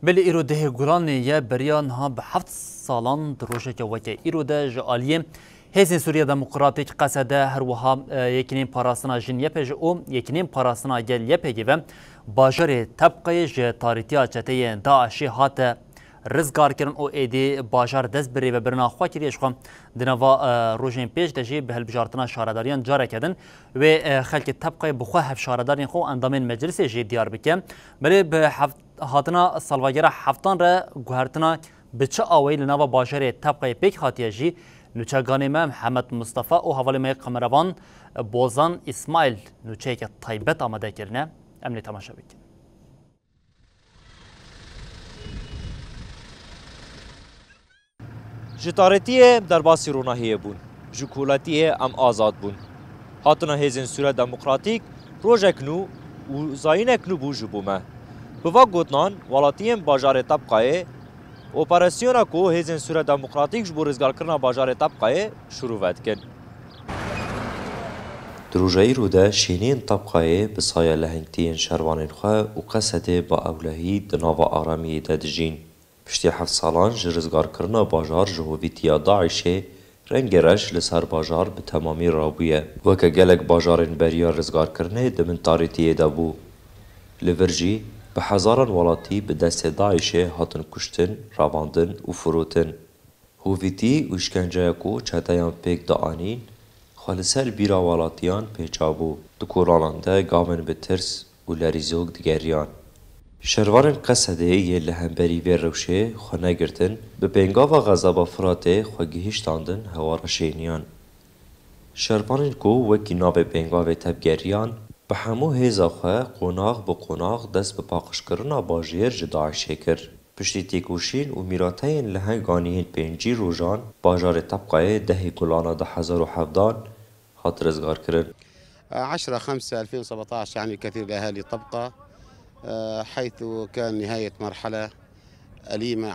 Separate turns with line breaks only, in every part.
بلی ایرو ده گولانی یا بریان ها به 7 سالان دروشه که وکی ایرو ده جالیه هزین سوریه دموکراتیک قصده هر وها یکنین پاراسنا جن یپج او یکنین پاراسنا گل یپگی و باجر طبقه ج تاریتیا چته داعشی هات رزگار کردن او ایدی باجر دست بری و برنا خوا کریش خو دنوا روزین پیش دجی به هلبجارتنا شارداریان جاره کردن و خلک طبقه بخوا هف شاردارین خو اندامین مجلس جی دیار بکم بلی به هاتنا سالواگرا هفتان را گوهرتنا به چه آویل نوا باجر طبقه پیک هاتیه جی نوچگانی محمد مصطفى و حوالی می قمروان بوزان اسماعیل نوچه که طیبت آمده کرنه امنی تماشا بکن.
جتارتیه در باسی روناهیه بون جکولتیه ام آزاد بون هاتنا هیزن سوره دموکراتیک روژکنو و زاینکنو بو جبومه بوا گوتنان ولاتیم باجار طبقه اپراسیونا کو هیزن سوره دموکراتیک جبو رزگار کرنا باجار طبقه شروع کن.
دروجای روده شینین طبقه بسایه لهنگتین شروانین خواه و قصده با اولهی دناو آرامی دادجین. پشتی 7 سالان جرزگار کرنا باجار جهویتیا داعشه رنگ رش لسر باجار به تمامی رابویه و که گلک باجارین بریا رزگار کرنه دمن تاریتیه دابو. لورجی به هزاران ولاتی به دست داعشه هاتن کشتن، رواندن و فروتن. هویتی و اشکنجه کو چتایان پیک دعانین خالصر بیرا والاتیان پیچابو دکوراننده گاون به ترس و لریزوگ دیگریان. شروارن قصده یه لهنبری و روشه خونه گرتن به بنگا و غذابا فراته خوگیهشتاندن هوارا شینیان. شروارن کو وکی ناب بنگا و تبگریان به همو هیزا خواه قناغ به قناغ دست به پاقش کرنا باجیر جداعشه کر. پشتی تیکوشین و میراتین لهنگانیین پینجی روژان باجار طبقه دهی گلانا 10,017 هات رزگار كرن
10/5/2017 يعني كثير لأهالي الطبقة حيث كان نهاية مرحلة أليمة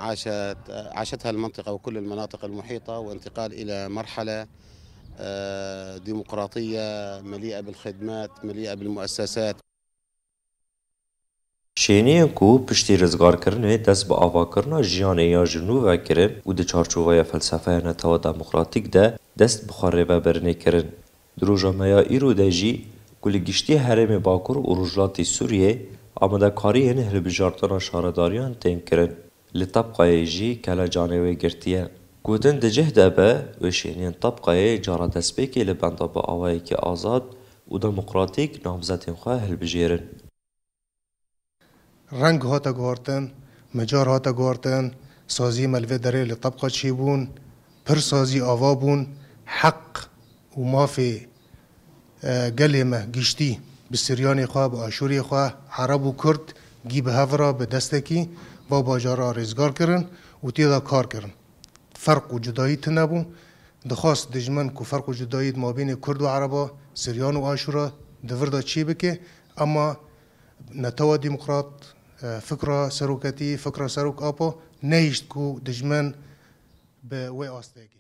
عاشتها المنطقة وكل المناطق المحيطة وانتقال إلى مرحلة ديمقراطية مليئة بالخدمات مليئة بالمؤسسات.
شینی کو پشتی رزگار کرنه دست به آوا کرنا جیان یا جنو و کرن و ده چارچوبای فلسفه نتوا دموکراتیک ده دست بخاره و برنه کرن. دروجامیا ایرو دجی کل گشتی حرم باکور و رجلاتی سوریه آمده کاری هنه هلبجارتنا شارداریان تین کرن. لطبقه جی کلا جانوی گرتیه. گودن دجه دبه و شینین طبقه جارا دست بکی لبنده با آوایی که آزاد و دموکراتیک نامزدین خواه هلبجیرن.
رنگ هاتا گوارتن، مجار هاتا گوارتن، سازی ملوه داره لطبقه چی بون، پر سازی آوا بون، حق و مافی قلمه گشتی بسریانی خواه با آشوری خواه عرب و کرد گی به هفرا به دستکی با باجارا رزگار کرن و تیدا کار کرن. فرق و جدایی تنبو دخواست دجمن که فرق و جدایی ما بین کرد و عربا سریان و آشورا دوردا چی بکه اما نتوا ديمقراط فكرة سروكتي فكرة سروك أبو نيشت كو دجمن بوي أستيك